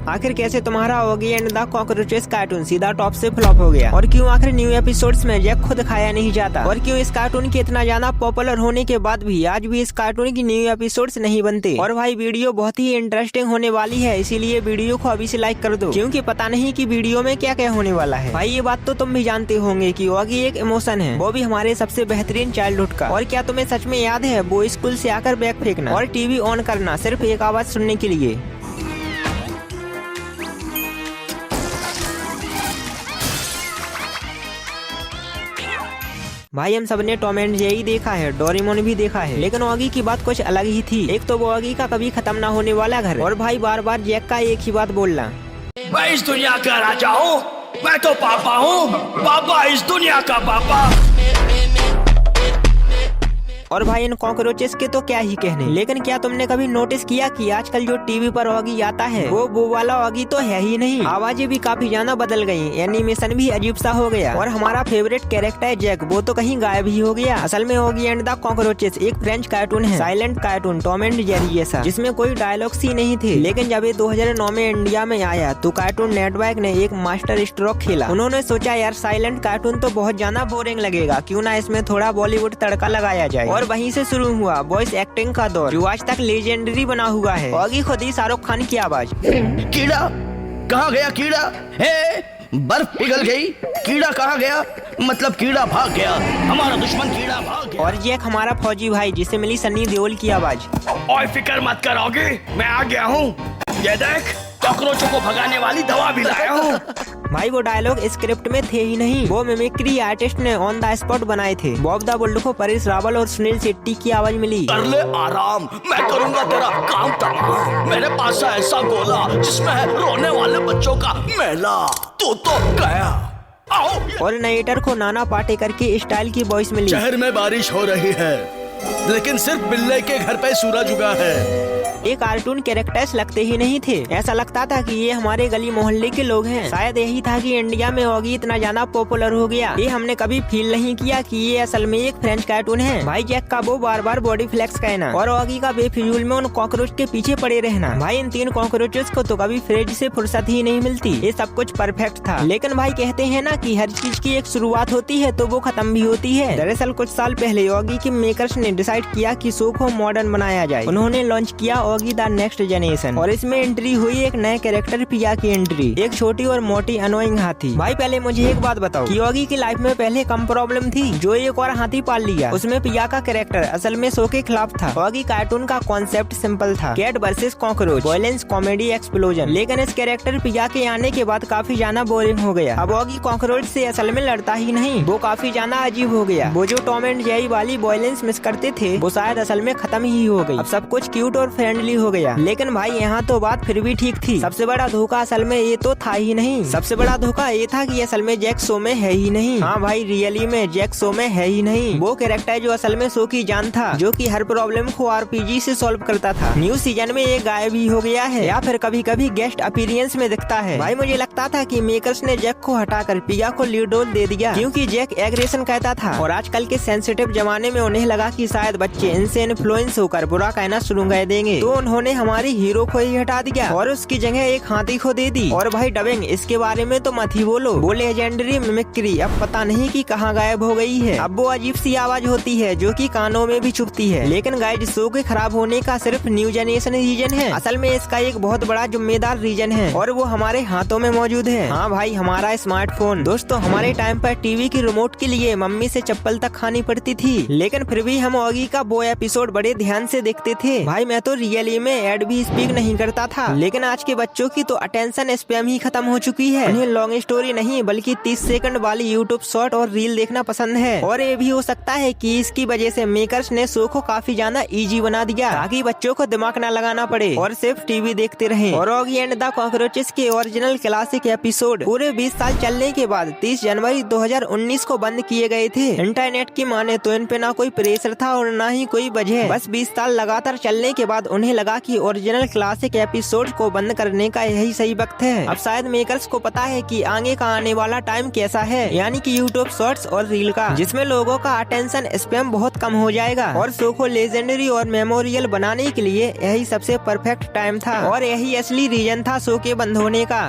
आखिर कैसे तुम्हारा Oggy and the cockroaches cartoon सीधा टॉप से फ्लॉप हो गया, और क्यों आखिर न्यू एपिसोड्स में जैक खुद खाया नहीं जाता, और क्यों इस कार्टून के इतना ज्यादा पॉपुलर होने के बाद भी आज भी इस कार्टून की न्यू एपिसोड्स नहीं बनते। और भाई वीडियो बहुत ही इंटरेस्टिंग होने वाली है, इसीलिए वीडियो को अभी से लाइक कर दो, क्योंकि पता नहीं कि वीडियो में क्या क्या होने वाला है। भाई ये बात तो तुम भी जानते होंगे कि ऑगी एक इमोशन है, वो भी हमारे सबसे बेहतरीन चाइल्डहुड का। और क्या तुम्हें सच में याद है वो स्कूल से आकर बैग फेंकना और टीवी ऑन करना सिर्फ एक आवाज सुनने के लिए। भाई हम सबने टॉम एंड जेरी देखा है, डोरेमोन भी देखा है, लेकिन ऑगी की बात कुछ अलग ही थी। एक तो वो ऑगी का कभी खत्म ना होने वाला घर, और भाई बार बार जैक का एक ही बात बोलना, मैं इस दुनिया का राजा हूँ, मैं तो पापा हूँ, पापा इस दुनिया का पापा। और भाई इन कॉकरोचेस के तो क्या ही कहने। लेकिन क्या तुमने कभी नोटिस किया कि आजकल जो टीवी पर ऑगी आता है वो वाला ऑगी तो है ही नहीं, आवाजें भी काफी ज्यादा बदल गई, एनिमेशन भी अजीब सा हो गया, और हमारा फेवरेट कैरेक्टर जैक वो तो कहीं गायब ही हो गया। असल में ऑगी एंड द कॉकरोचेस एक फ्रेंच कार्टून है, silent cartoon Tom and Jerry जैसा, जिसमें कोई डायलॉग्स ही नहीं थे। लेकिन जब ये 2009 में इंडिया में आया तो कार्टून नेटवर्क ने एक मास्टर स्ट्रोक खेला। उन्होंने सोचा यार साइलेंट कार्टून तो बहुत ज्यादा बोरिंग लगेगा, क्यों ना इसमें थोड़ा बॉलीवुड तड़का लगाया जाए। और वहीं से शुरू हुआ वॉइस एक्टिंग का दौर, जो आज तक लेजेंडरी बना हुआ है। ऑगी खुद ही शाहरुख खान की आवाज। कीड़ा कहाँ गया कीड़ा? हे बर्फ पिघल गई, कीड़ा कहाँ गया? मतलब कीड़ा भाग गया, हमारा दुश्मन कीड़ा भाग गया। और जैक हमारा फौजी भाई जिसे मिली सन्नी देओल की आवाज। ओए फिक्र मत कर ऑगी, मैं आ गया हूँ, ये देख कॉकरोचों को भगाने वाली दवा भी लाया हूँ। भाई वो डायलॉग स्क्रिप्ट में थे ही नहीं, वो मिमिक्री आर्टिस्ट ने ऑन द स्पॉट बनाए थे। बॉब द बुल्डर को परेश रावल और सुनील शेट्टी की आवाज मिली। कर ले आराम, मैं करूँगा तेरा काम तमाम, मेरे पास है ऐसा गोला जिसमें है रोने वाले बच्चों का मेला, तू तो गया। आओ। और नरेटर को नाना पाटेकर की स्टाइल की वॉइस मिली। शहर में बारिश हो रही है, लेकिन सिर्फ बिल्ले के घर पे सूरज उगा है। ये कार्टून कैरेक्टर्स लगते ही नहीं थे, ऐसा लगता था कि ये हमारे गली मोहल्ले के लोग हैं। शायद यही था कि इंडिया में ऑगी इतना ज्यादा पॉपुलर हो गया, ये हमने कभी फील नहीं किया कि ये असल में एक फ्रेंच कार्टून है। भाई जैक का वो बार बार बॉडी फ्लेक्स कहना, और ऑगी का बेफिजूल में उन कॉकरोच के पीछे पड़े रहना। भाई इन 3 कॉकरोचेस को तो कभी फ्रिज से फुर्सत ही नहीं मिलती, ये सब कुछ परफेक्ट था। लेकिन भाई कहते हैं ना कि हर चीज की एक शुरुआत होती है तो वो खत्म भी होती है। दरअसल कुछ साल पहले ऑगी के मेकर्स ने डिसाइड किया कि शो को मॉडर्न बनाया जाए। उन्होंने लॉन्च किया ऑगी द नेक्स्ट जनरेशन, और इसमें एंट्री हुई एक नए कैरेक्टर पिया की एंट्री, एक छोटी और मोटी अनोइंग हाथी। भाई पहले मुझे एक बात बताओ कि ऑगी की लाइफ में पहले कम प्रॉब्लम थी, जो एक और हाथी पाल लिया। उसमें पिया का कैरेक्टर असल में शो के खिलाफ था। ऑगी कार्टून का कॉन्सेप्ट सिंपल था, cat versus cockroach, violence, comedy, explosion. लेकिन इस कैरेक्टर पिया के आने के बाद काफी ज्यादा बोरिंग हो गया। अब ऑगी कॉकरोच से असल में लड़ता ही नहीं, वो काफी ज्यादा अजीब हो गया। वो जो टॉम एंड जेरी वाली वायलेंस मिस करते थे वो शायद असल में खत्म ही हो गई। अब सब कुछ क्यूट और फ्रेंडली हो गया। लेकिन भाई यहाँ तो बात फिर भी ठीक थी। सबसे बड़ा धोखा असल में ये तो था ही नहीं, सबसे बड़ा धोखा ये था कि असल में जैक शो में है ही नहीं। हाँ भाई रियली में जैक शो में है ही नहीं, वो कैरेक्टर जो असल में शो की जान था, जो कि हर प्रॉब्लम को आरपीजी से सॉल्व करता था। न्यू सीजन में ये गायब ही हो गया है, या फिर कभी कभी गेस्ट अपीयरेंस में दिखता है। भाई मुझे लगता था कि मेकर्स ने जैक को हटाकर पिया को लीड रोल दे दिया, क्योंकि जैक एग्रेशन कहता था, और आजकल के सेंसिटिव जमाने में उन्हें लगा कि शायद बच्चे इनसे इन्फ्लुएंस होकर बुरा कहना शुरू कर देंगे, तो उन्होंने हमारी हीरो को ही हटा दिया और उसकी जगह एक हाथी को दे दी। और भाई डबिंग, इसके बारे में तो मत ही बोलो, वो लेजेंडरी मिमिक्री अब पता नहीं कि कहाँ गायब हो गई है। अब वो अजीब सी आवाज होती है जो कि कानों में भी चुभती है। लेकिन गाइड शो के खराब होने का सिर्फ न्यू जनरेशन रीजन है, असल में इसका एक बहुत बड़ा जिम्मेदार रीजन है, और वो हमारे हाथों में मौजूद है। हाँ भाई हमारा स्मार्टफोन। दोस्तों हमारे टाइम पर टीवी की रिमोट के लिए मम्मी से चप्पल तक खानी पड़ती थी, लेकिन फिर भी हम ऑगी का वो एपिसोड बड़े ध्यान से देखते थे। भाई मैं तो रियली में एड भी स्पीक नहीं करता था, लेकिन आज के बच्चों की तो अटेंशन स्पैम ही खत्म हो चुकी है। उन्हें लॉन्ग स्टोरी नहीं बल्कि 30 सेकंड वाली यूट्यूब शॉर्ट और रील देखना पसंद है। और ये भी हो सकता है कि इसकी वजह से मेकर्स ने शो को काफी ज्यादा इजी बना दिया, ताकि बच्चों को दिमाग न लगाना पड़े और सिर्फ टीवी देखते रहें। और ऑगी एंड द कॉकरोचेस के ओरिजिनल क्लासिक एपिसोड पूरे 20 साल चलने के बाद 30 जनवरी 2019 को बंद किए गए थे। इंटरनेट की माने तो इन पे ना कोई प्रेशर था और न ही कोई वजह। बस 20 साल लगातार चलने के बाद उन्हें लगा कि ओरिजिनल क्लासिक एपिसोड को बंद करने का यही सही वक्त है। अब शायद मेकर्स को पता है कि आगे का आने वाला टाइम कैसा है, यानी कि यूट्यूब शॉर्ट्स और रील का, जिसमें लोगों का अटेंशन स्पैम बहुत कम हो जाएगा और शो को लेजेंडरी और मेमोरियल बनाने के लिए यही सबसे परफेक्ट टाइम था और यही असली रीजन था शो के बंद होने का।